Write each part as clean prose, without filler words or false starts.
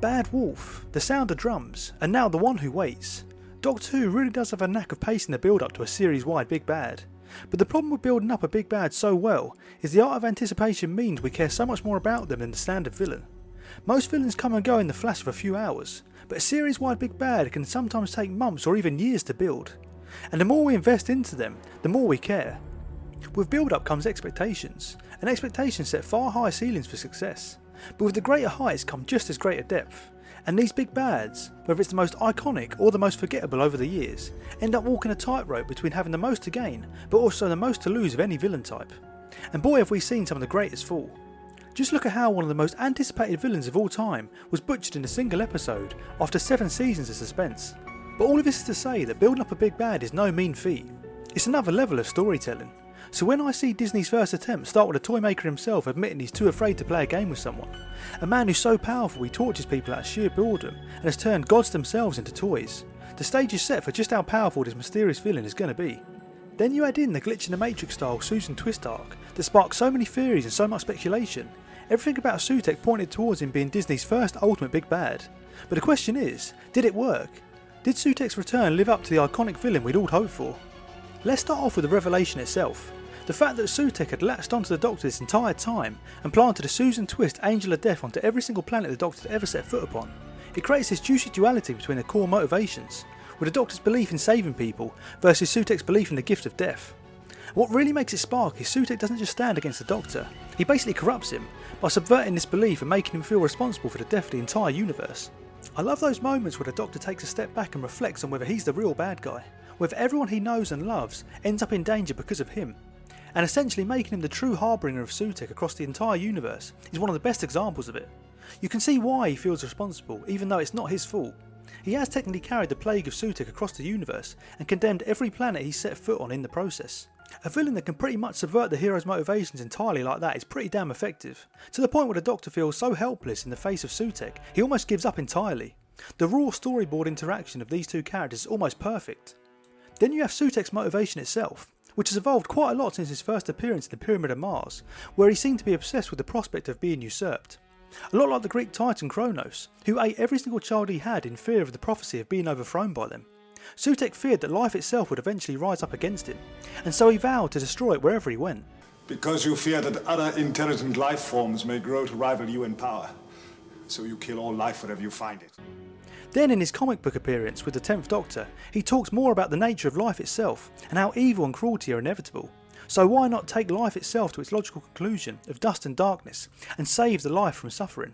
Bad Wolf, The Sound of Drums, and now The One Who Waits. Doctor Who really does have a knack of pacing the build up to a series-wide big bad. But the problem with building up a big bad so well is the art of anticipation means we care so much more about them than the standard villain. Most villains come and go in the flash of a few hours, but a series-wide big bad can sometimes take months or even years to build. And the more we invest into them, the more we care. With build-up comes expectations, and expectations set far higher ceilings for success. But with the greater heights come just as greater depth, and these big bads, whether it's the most iconic or the most forgettable over the years, end up walking a tightrope between having the most to gain, but also the most to lose of any villain type. And boy have we seen some of the greatest fall. Just look at how one of the most anticipated villains of all time was butchered in a single episode after 7 seasons of suspense. But all of this is to say that building up a big bad is no mean feat. It's another level of storytelling. So when I see Disney's first attempt start with a toy maker himself admitting he's too afraid to play a game with someone, a man who's so powerful he tortures people out of sheer boredom and has turned gods themselves into toys, the stage is set for just how powerful this mysterious villain is going to be. Then you add in the glitch in the Matrix style Susan Twist arc that sparks so many theories and so much speculation. Everything about Sutekh pointed towards him being Disney's first ultimate big bad. But the question is, did it work? Did Sutekh's return live up to the iconic villain we'd all hoped for? Let's start off with the revelation itself. The fact that Sutekh had latched onto the Doctor this entire time and planted a Susan Twist Angel of Death onto every single planet the Doctor had ever set foot upon. It creates this juicy duality between their core motivations, with the Doctor's belief in saving people versus Sutekh's belief in the gift of death. What really makes it spark is Sutekh doesn't just stand against the Doctor, he basically corrupts him by subverting this belief and making him feel responsible for the death of the entire universe. I love those moments where the Doctor takes a step back and reflects on whether he's the real bad guy, whether everyone he knows and loves ends up in danger because of him. And essentially making him the true harbinger of Sutekh across the entire universe is one of the best examples of it. You can see why he feels responsible even though it's not his fault. He has technically carried the plague of Sutekh across the universe and condemned every planet he set foot on in the process. A villain that can pretty much subvert the hero's motivations entirely like that is pretty damn effective, to the point where the Doctor feels so helpless in the face of Sutekh he almost gives up entirely. The raw storyboard interaction of these two characters is almost perfect. Then you have Sutekh's motivation itself, which has evolved quite a lot since his first appearance in the Pyramid of Mars, where he seemed to be obsessed with the prospect of being usurped. A lot like the Greek titan Kronos, who ate every single child he had in fear of the prophecy of being overthrown by them. Sutekh feared that life itself would eventually rise up against him, and so he vowed to destroy it wherever he went. Because you fear that other intelligent life forms may grow to rival you in power, so you kill all life wherever you find it. Then in his comic book appearance with the 10th Doctor, he talks more about the nature of life itself and how evil and cruelty are inevitable. So why not take life itself to its logical conclusion of dust and darkness and save the life from suffering?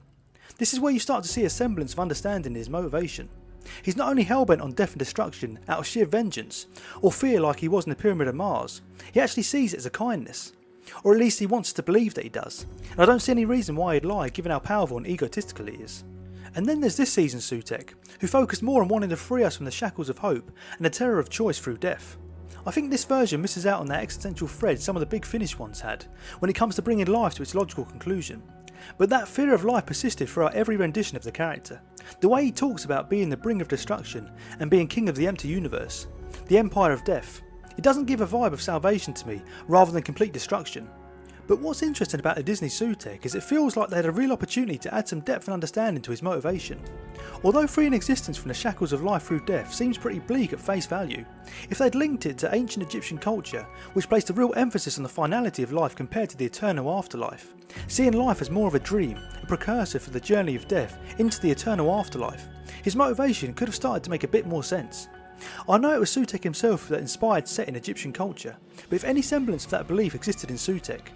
This is where you start to see a semblance of understanding in his motivation. He's not only hellbent on death and destruction out of sheer vengeance or fear like he was in the Pyramid of Mars, he actually sees it as a kindness. Or at least he wants to believe that he does. And I don't see any reason why he'd lie given how powerful and egotistical he is. And then there's this season's Sutekh, who focused more on wanting to free us from the shackles of hope and the terror of choice through death. I think this version misses out on that existential thread some of the Big Finish ones had, when it comes to bringing life to its logical conclusion. But that fear of life persisted throughout every rendition of the character. The way he talks about being the brink of destruction and being king of the empty universe, the empire of death, it doesn't give a vibe of salvation to me rather than complete destruction. But what's interesting about the Disney Sutekh is it feels like they had a real opportunity to add some depth and understanding to his motivation. Although freeing existence from the shackles of life through death seems pretty bleak at face value, if they'd linked it to ancient Egyptian culture, which placed a real emphasis on the finality of life compared to the eternal afterlife, seeing life as more of a dream, a precursor for the journey of death into the eternal afterlife, his motivation could have started to make a bit more sense. I know it was Sutekh himself that inspired set in Egyptian culture, but if any semblance of that belief existed in Sutekh,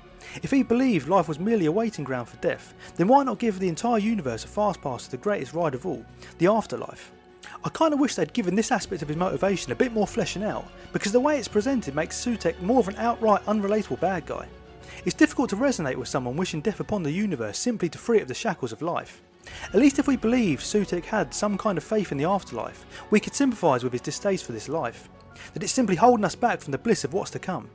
if he believed life was merely a waiting ground for death, then why not give the entire universe a fast pass to the greatest ride of all, the afterlife? I kinda wish they'd given this aspect of his motivation a bit more fleshing out, because the way it's presented makes Sutekh more of an outright unrelatable bad guy. It's difficult to resonate with someone wishing death upon the universe simply to free it of the shackles of life. At least if we believed Sutekh had some kind of faith in the afterlife, we could sympathise with his distaste for this life, that it's simply holding us back from the bliss of what's to come.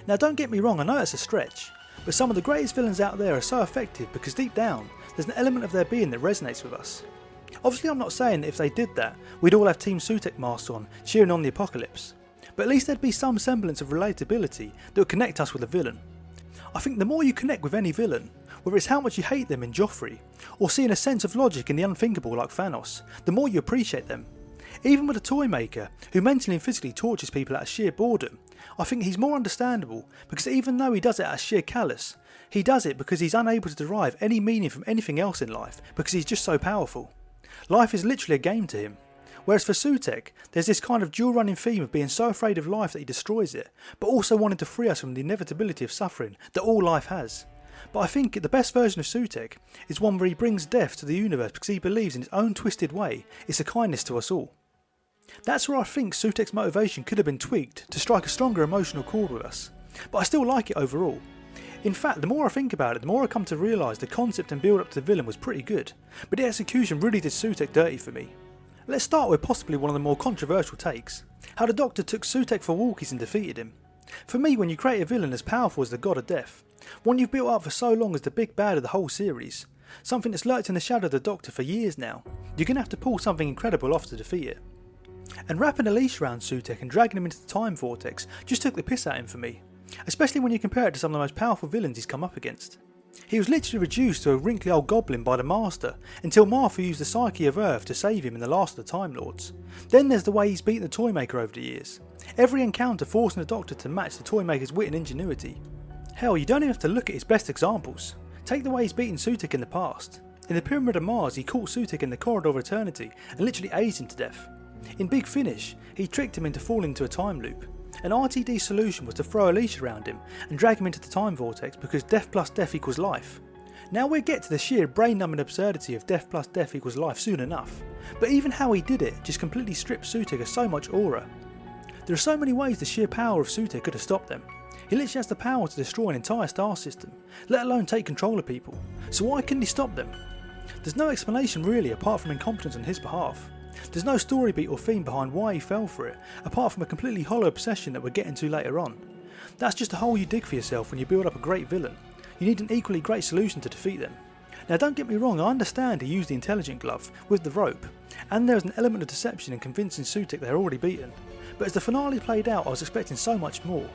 Now don't get me wrong, I know it's a stretch, but some of the greatest villains out there are so effective because deep down, there's an element of their being that resonates with us. Obviously I'm not saying that if they did that, we'd all have Team Sutekh masks on, cheering on the apocalypse, but at least there'd be some semblance of relatability that would connect us with a villain. I think the more you connect with any villain, Whether it's how much you hate them in Joffrey, or seeing a sense of logic in the unthinkable like Thanos, the more you appreciate them. Even with a toy maker, who mentally and physically tortures people out of sheer boredom, I think he's more understandable because even though he does it out of sheer callous, he does it because he's unable to derive any meaning from anything else in life because he's just so powerful. Life is literally a game to him. Whereas for Sutekh, there's this kind of dual running theme of being so afraid of life that he destroys it, but also wanting to free us from the inevitability of suffering that all life has. But I think the best version of Sutekh is one where he brings death to the universe because he believes in his own twisted way it's a kindness to us all. That's where I think Sutekh's motivation could have been tweaked to strike a stronger emotional chord with us, but I still like it overall. In fact, the more I think about it, the more I come to realise the concept and build up to the villain was pretty good, but the execution really did Sutekh dirty for me. Let's start with possibly one of the more controversial takes, how the Doctor took Sutekh for walkies and defeated him. For me, when you create a villain as powerful as the God of Death, one you've built up for so long as the big bad of the whole series, something that's lurked in the shadow of the Doctor for years now, you're going to have to pull something incredible off to defeat it. And wrapping a leash around Sutekh and dragging him into the time vortex just took the piss out of him for me, especially when you compare it to some of the most powerful villains he's come up against. He was literally reduced to a wrinkly old goblin by the Master until Martha used the psyche of Earth to save him in the last of the Time Lords. Then there's the way he's beaten the Toymaker over the years, every encounter forcing the Doctor to match the Toymaker's wit and ingenuity. Hell, you don't even have to look at his best examples. Take the way he's beaten Sutekh in the past. In the Pyramid of Mars he caught Sutekh in the Corridor of Eternity and literally aged him to death. In Big Finish he tricked him into falling into a time loop. An RTD's solution was to throw a leash around him and drag him into the time vortex because death plus death equals life. Now we'll get to the sheer brain-numbing absurdity of death plus death equals life soon enough, but even how he did it just completely stripped Sutekh of so much aura. There are so many ways the sheer power of Sutekh could have stopped them. He literally has the power to destroy an entire star system, let alone take control of people, so why couldn't he stop them? There's no explanation really apart from incompetence on his behalf. There's no story beat or theme behind why he fell for it, apart from a completely hollow obsession that we're getting to later on. That's just a hole you dig for yourself when you build up a great villain. You need an equally great solution to defeat them. Now don't get me wrong, I understand he used the intelligent glove with the rope, and there is an element of deception in convincing Sutekh they're already beaten, but as the finale played out I was expecting so much more.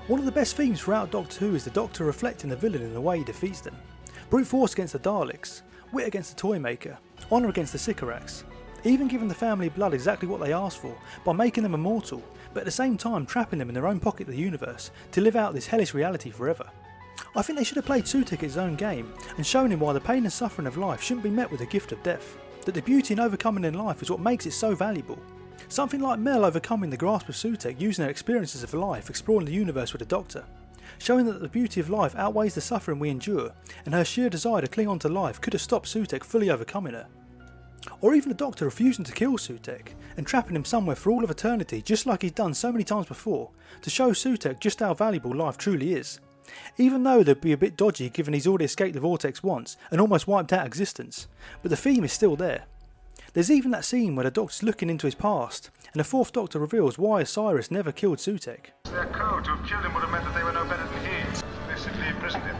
One of the best themes throughout Doctor Who is the Doctor reflecting the villain in the way he defeats them. Brute force against the Daleks, wit against the Toymaker, honour against the Sycorax. Even giving the family blood exactly what they asked for by making them immortal, but at the same time trapping them in their own pocket of the universe to live out this hellish reality forever. I think they should have played Sutekh his own game and shown him why the pain and suffering of life shouldn't be met with the gift of death, that the beauty in overcoming in life is what makes it so valuable. Something like Mel overcoming the grasp of Sutekh using her experiences of life exploring the universe with the Doctor, showing that the beauty of life outweighs the suffering we endure and her sheer desire to cling on to life could have stopped Sutekh fully overcoming her. Or even the Doctor refusing to kill Sutekh and trapping him somewhere for all of eternity just like he's done so many times before to show Sutekh just how valuable life truly is. Even though they'd be a bit dodgy given he's already escaped the vortex once and almost wiped out existence, but the theme is still there. There's even that scene where the Doctor's looking into his past and the Fourth Doctor reveals why Osiris never killed Sutekh. Their code to have killed him would have meant that they were no better than he. They simply imprisoned him.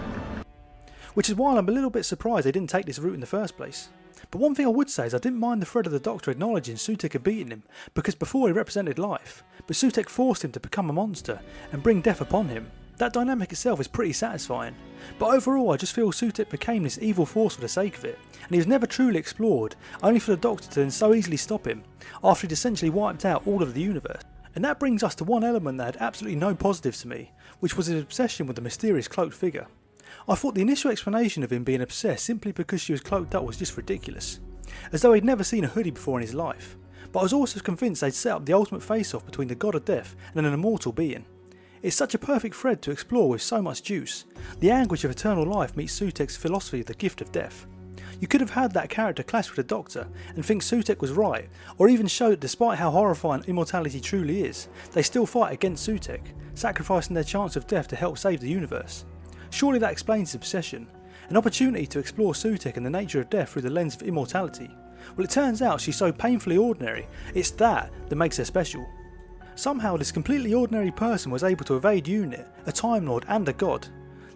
Which is why I'm a little bit surprised they didn't take this route in the first place. But one thing I would say is I didn't mind the thread of the Doctor acknowledging Sutekh had beaten him because before he represented life, but Sutekh forced him to become a monster and bring death upon him. That dynamic itself is pretty satisfying, but overall I just feel Sutekh became this evil force for the sake of it, and he was never truly explored, only for the Doctor to then so easily stop him after he'd essentially wiped out all of the universe. And that brings us to one element that had absolutely no positives to me, which was his obsession with the mysterious cloaked figure. I thought the initial explanation of him being obsessed simply because she was cloaked up was just ridiculous, as though he'd never seen a hoodie before in his life, but I was also convinced they'd set up the ultimate face-off between the God of Death and an immortal being. It's such a perfect thread to explore with so much juice. The anguish of eternal life meets Sutekh's philosophy of the gift of death. You could have had that character clash with the Doctor and think Sutekh was right, or even show that despite how horrifying immortality truly is, they still fight against Sutekh, sacrificing their chance of death to help save the universe. Surely that explains his obsession, an opportunity to explore Sutekh and the nature of death through the lens of immortality. Well, it turns out she's so painfully ordinary, it's that makes her special. Somehow this completely ordinary person was able to evade UNIT, a Time Lord and a God.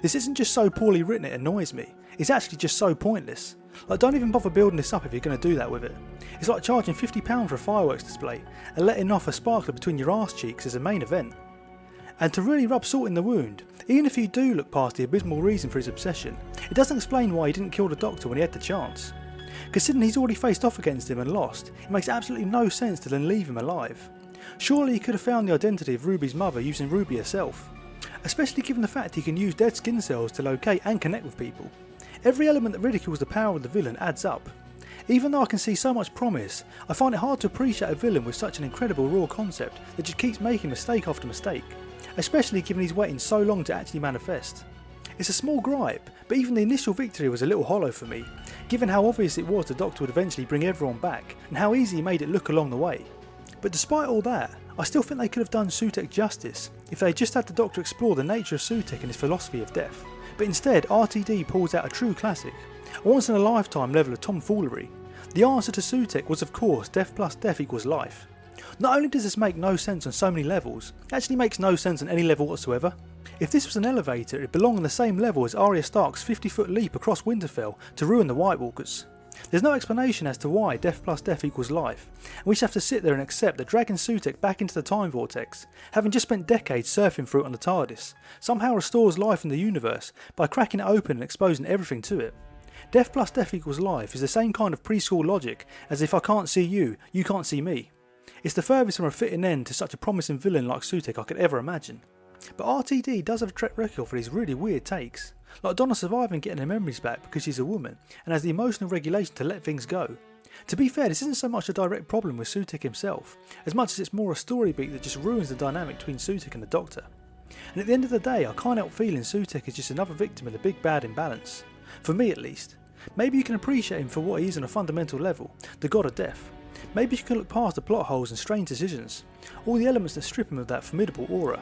This isn't just so poorly written it annoys me, it's actually just so pointless. Like, don't even bother building this up if you're going to do that with it. It's like charging £50 for a fireworks display and letting off a sparkler between your arse cheeks as a main event. And to really rub salt in the wound, even if you do look past the abysmal reason for his obsession, it doesn't explain why he didn't kill the Doctor when he had the chance. Considering he's already faced off against him and lost, it makes absolutely no sense to then leave him alive. Surely he could have found the identity of Ruby's mother using Ruby herself, especially given the fact he can use dead skin cells to locate and connect with people. Every element that ridicules the power of the villain adds up. Even though I can see so much promise, I find it hard to appreciate a villain with such an incredible raw concept that just keeps making mistake after mistake, especially given he's waiting so long to actually manifest. It's a small gripe, but even the initial victory was a little hollow for me, given how obvious it was the Doctor would eventually bring everyone back, and how easy he made it look along the way. But despite all that, I still think they could have done Sutekh justice if they had just had the Doctor explore the nature of Sutekh and his philosophy of death. But instead, RTD pulls out a true classic, a once in a lifetime level of tomfoolery. The answer to Sutekh was of course death plus death equals life. Not only does this make no sense on so many levels, it actually makes no sense on any level whatsoever. If this was an elevator, it'd belong on the same level as Arya Stark's 50-foot leap across Winterfell to ruin the White Walkers. There's no explanation as to why death plus death equals life, and we just have to sit there and accept that dragging Sutekh back into the time vortex, having just spent decades surfing through it on the TARDIS, somehow restores life in the universe by cracking it open and exposing everything to it. Death plus death equals life is the same kind of preschool logic as if I can't see you, you can't see me. It's the furthest from a fitting end to such a promising villain like Sutekh I could ever imagine. But RTD does have a track record for these really weird takes, like Donna surviving getting her memories back because she's a woman and has the emotional regulation to let things go. To be fair, this isn't so much a direct problem with Sutekh himself, as much as it's more a story beat that just ruins the dynamic between Sutekh and the Doctor. And at the end of the day, I can't help feeling Sutekh is just another victim of the big bad imbalance. For me at least. Maybe you can appreciate him for what he is on a fundamental level, the god of death. Maybe you can look past the plot holes and strange decisions, all the elements that strip him of that formidable aura.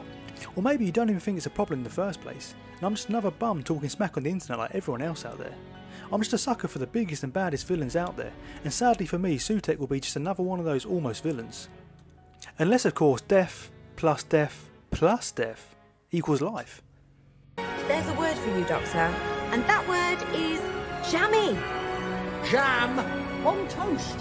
Or maybe you don't even think it's a problem in the first place, and I'm just another bum talking smack on the internet like everyone else out there. I'm just a sucker for the biggest and baddest villains out there, and sadly for me, Sutekh will be just another one of those almost villains. Unless of course death plus death plus death equals life. There's a word for you, Doctor, and that word is jammy. Jam on toast.